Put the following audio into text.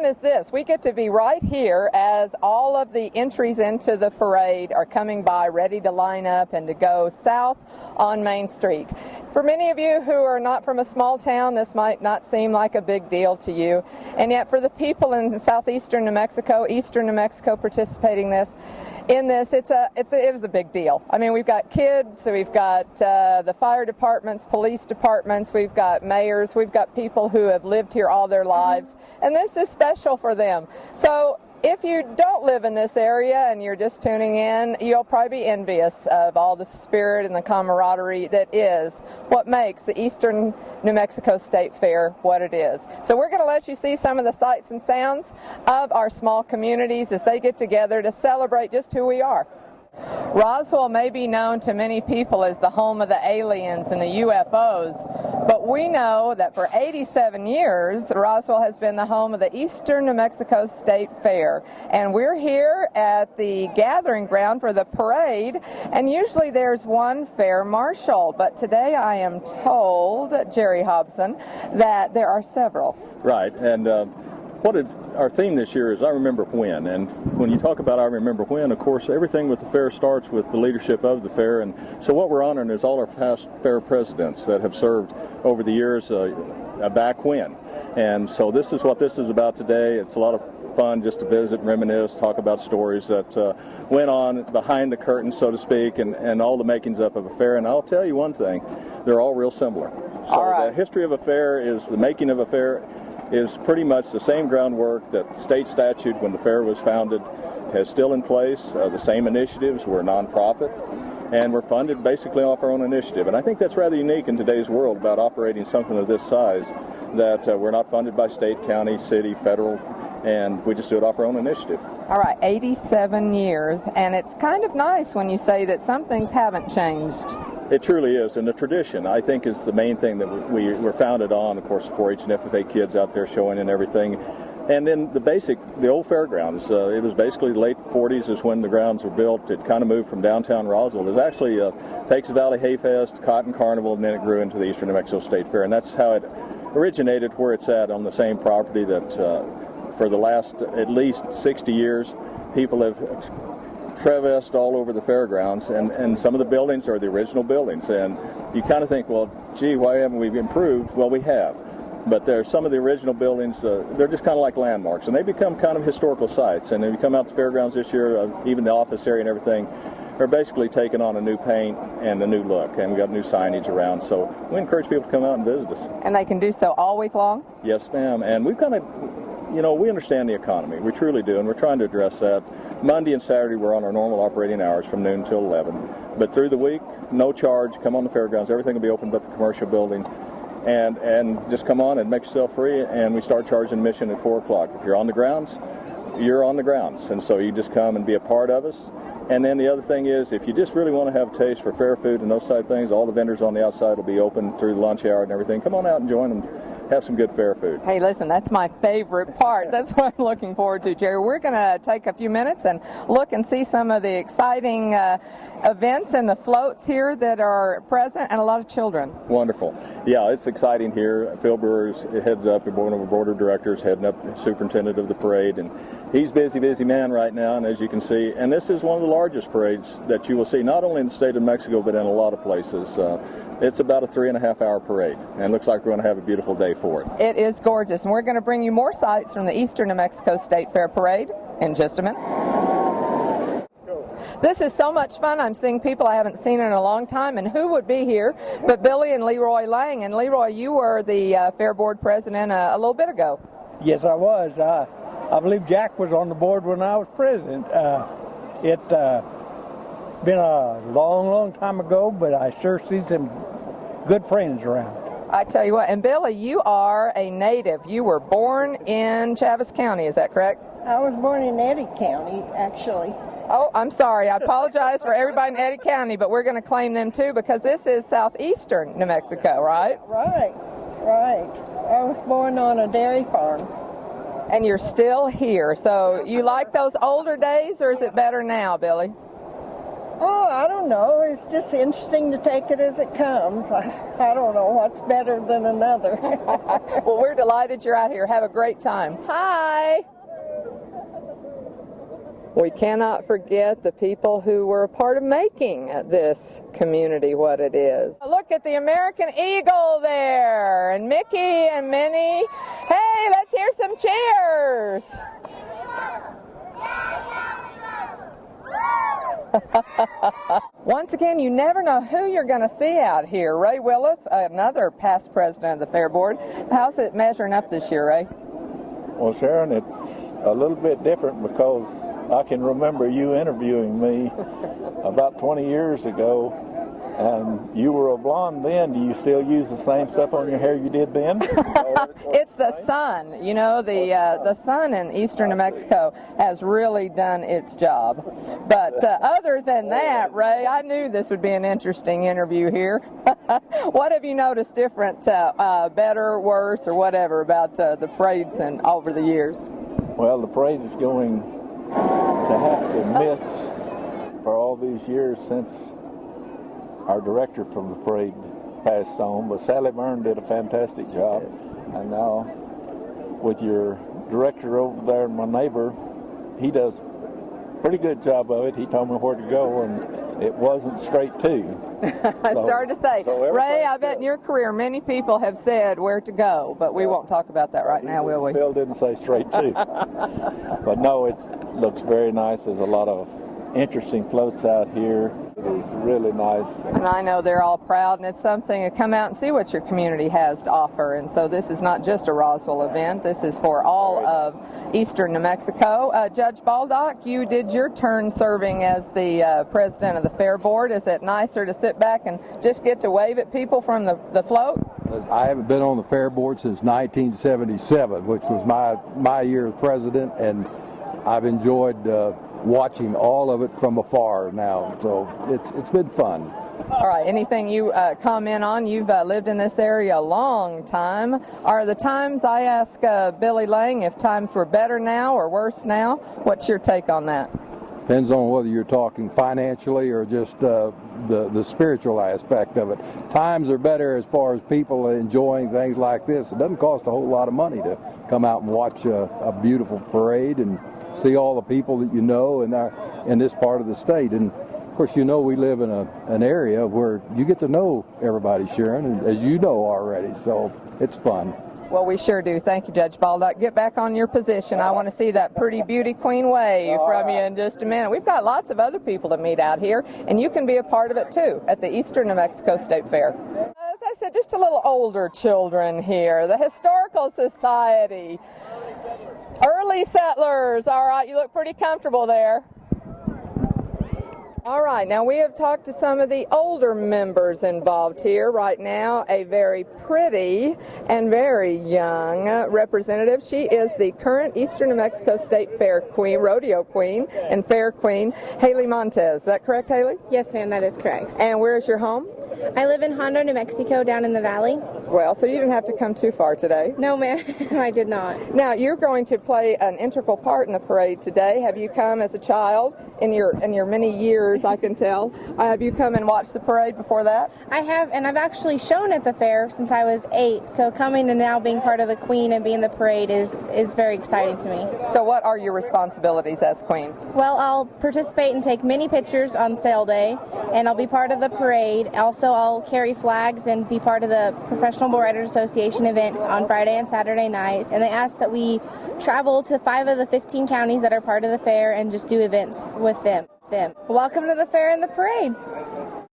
fun is this? We get to be right here as all of the entries into the parade are coming by, ready to line up and to go south on Main Street. For many of you who are not from a small town, this might not seem like a big deal to you, and yet for the people in southeastern New Mexico, eastern New Mexico participating in this, it is a big deal. I mean, we've got kids, we've got the fire departments, police departments, we've got mayors, we've got people who have lived here all their lives, and this is special for them. So if you don't live in this area and you're just tuning in, you'll probably be envious of all the spirit and the camaraderie that is what makes the Eastern New Mexico State Fair what it is. So we're going to let you see some of the sights and sounds of our small communities as they get together to celebrate just who we are. Roswell may be known to many people as the home of the aliens and the UFOs, but we know that for 87 years, Roswell has been the home of the Eastern New Mexico State Fair. And we're here at the gathering ground for the parade, and usually there's one fair marshal, but today I am told, Jerry Hobson, that there are several. Right, and what is our theme this year is I Remember When, and when you talk about I Remember When, of course, everything with the fair starts with the leadership of the fair, and so what we're honoring is all our past fair presidents that have served over the years back when, and so this is what this is about today. It's a lot of fun just to visit, reminisce, talk about stories that went on behind the curtain, so to speak, and all the makings up of a fair, and I'll tell you one thing, they're all real similar. So all right. The history of a fair is the making of a fair is pretty much the same groundwork that the state statute when the fair was founded is still in place. The same initiatives. We're a nonprofit, and we're funded basically off our own initiative. And I think that's rather unique in today's world about operating something of this size, that we're not funded by state, county, city, federal, and we just do it off our own initiative. All right, 87 years, and it's kind of nice when you say that some things haven't changed. It truly is, and the tradition, I think, is the main thing that we're founded on. Of course, 4-H and FFA kids out there showing and everything. And then the old fairgrounds, it was basically the late 40s is when the grounds were built. It kind of moved from downtown Roswell. There's actually Pecos Valley Hayfest, Cotton Carnival, and then it grew into the Eastern New Mexico State Fair. And that's how it originated, where it's at on the same property that for the last at least 60 years, people have traversed all over the fairgrounds, and some of the buildings are the original buildings, and you kind of think, well, gee, why haven't we improved? Well, we have, but there's some of the original buildings, they're just kind of like landmarks, and they become kind of historical sites. And if you come out to the fairgrounds this year, even the office area and everything are basically taking on a new paint and a new look, and we got new signage around, so we encourage people to come out and visit us. And they can do so all week long? Yes, ma'am, and we've kind of, we understand the economy. We truly do, and we're trying to address that. Monday and Saturday, we're on our normal operating hours from noon till 11. But through the week, no charge. Come on the fairgrounds. Everything will be open but the commercial building. And just come on and make yourself free, and we start charging admission at 4 o'clock. If you're on the grounds, you're on the grounds. And so you just come and be a part of us. And then the other thing is, if you just really want to have a taste for fair food and those type of things, all the vendors on the outside will be open through the lunch hour and everything. Come on out and join them. Have some good fair food. Hey, listen, that's my favorite part. That's what I'm looking forward to, Jerry. We're going to take a few minutes and look and see some of the exciting events and the floats here that are present, and a lot of children. Wonderful. Yeah, it's exciting here. Phil Brewer heads up, one of our board of directors, heading up, superintendent of the parade, and he's busy man right now, and as you can see, and this is one of the largest parades that you will see, not only in the state of Mexico, but in a lot of places. It's about a 3.5-hour parade, and it looks like we're going to have a beautiful day for it. It is gorgeous, and we're going to bring you more sights from the Eastern New Mexico State Fair Parade in just a minute. This is so much fun. I'm seeing people I haven't seen in a long time, and who would be here but Billy and Leroy Lang. And Leroy, you were the Fair Board president a little bit ago. Yes, I was. I believe Jack was on the board when I was president. It's been a long time ago, but I sure see some good friends around. I tell you what, and Billy, you are a native. You were born in Chaves County, is that correct? I was born in Eddy County, actually. Oh, I'm sorry. I apologize for everybody in Eddy County, but we're going to claim them too because this is southeastern New Mexico, right? Right. I was born on a dairy farm. And you're still here. So you like those older days, or is it better now, Billy? Oh, I don't know. It's just interesting to take it as it comes. I don't know what's better than another. Well, we're delighted you're out here. Have a great time. Hi! We cannot forget the people who were a part of making this community what it is. Look at the American Eagle there, and Mickey and Minnie. Hey, let's hear some cheers! Once again, you never know who you're going to see out here. Ray Willis, another past president of the Fair Board. How's it measuring up this year, Ray? Well, Sharon, it's a little bit different because I can remember you interviewing me about 20 years ago, and you were a blonde then. Do you still use the same stuff on your hair you did then? It's the sun. You know, the sun in eastern New Mexico has really done its job. But other than that, Ray, I knew this would be an interesting interview here. What have you noticed different, better, worse, or whatever about the parades and over the years? Well, the parade is going to have to miss for all these years since our director from the parade passed on, but Sally Byrne did a fantastic job. And now with your director over there and my neighbor, he does a pretty good job of it. He told me where to go, and it wasn't straight too. I started to say, Ray, I bet in your career many people have said where to go, but we won't talk about that right now, will we? Bill didn't say straight too. But no, it looks very nice. There's a lot of interesting floats out here. It is really nice. And I know they're all proud, and it's something to come out and see what your community has to offer. And so this is not just a Roswell event. This is for all of eastern New Mexico. Judge Baldock, you did your turn serving as the president of the Fair Board. Is it nicer to sit back and just get to wave at people from the float? I haven't been on the Fair Board since 1977, which was my year as president, and I've enjoyed watching all of it from afar now, so it's been fun. All right, anything you comment on? You've lived in this area a long time. Are the times, I asked Billy Lang if times were better now or worse now. What's your take on that? Depends on whether you're talking financially or just the spiritual aspect of it. Times are better as far as people enjoying things like this. It doesn't cost a whole lot of money to come out and watch a beautiful parade and see all the people that you know in this part of the state. And of course, you know, we live in an area where you get to know everybody, Sharon, and as you know already, so it's fun. Well, we sure do. Thank you, Judge Baldock. Get back on your position. I want to see that pretty beauty queen wave from you in just a minute. We've got lots of other people to meet out here, and you can be a part of it too at the Eastern New Mexico State Fair. As I said, just a little older children here. The Historical Society. Early settlers. All right, you look pretty comfortable there. All right, now we have talked to some of the older members involved here. Right now, a very pretty and very young representative. She is the current Eastern New Mexico State Fair Queen, Rodeo Queen, and Fair Queen, Haley Montez. Is that correct, Haley? Yes, ma'am, that is correct. And where is your home? I live in Hondo, New Mexico, down in the valley. Well, so you didn't have to come too far today. No, ma'am, I did not. Now, you're going to play an integral part in the parade today. Have you come as a child in your many years, I can tell? Have you come and watched the parade before that? I have, and I've actually shown at the fair since I was 8, so coming and now being part of the Queen and being the parade is very exciting to me. So what are your responsibilities as Queen? Well, I'll participate and take many pictures on sale day, and I'll be part of the parade. Also, I'll carry flags and be part of the Professional Bull Riders Association event on Friday and Saturday nights, and they ask that we travel to 5 of the 15 counties that are part of the fair and just do events with them. Welcome to the fair and the parade.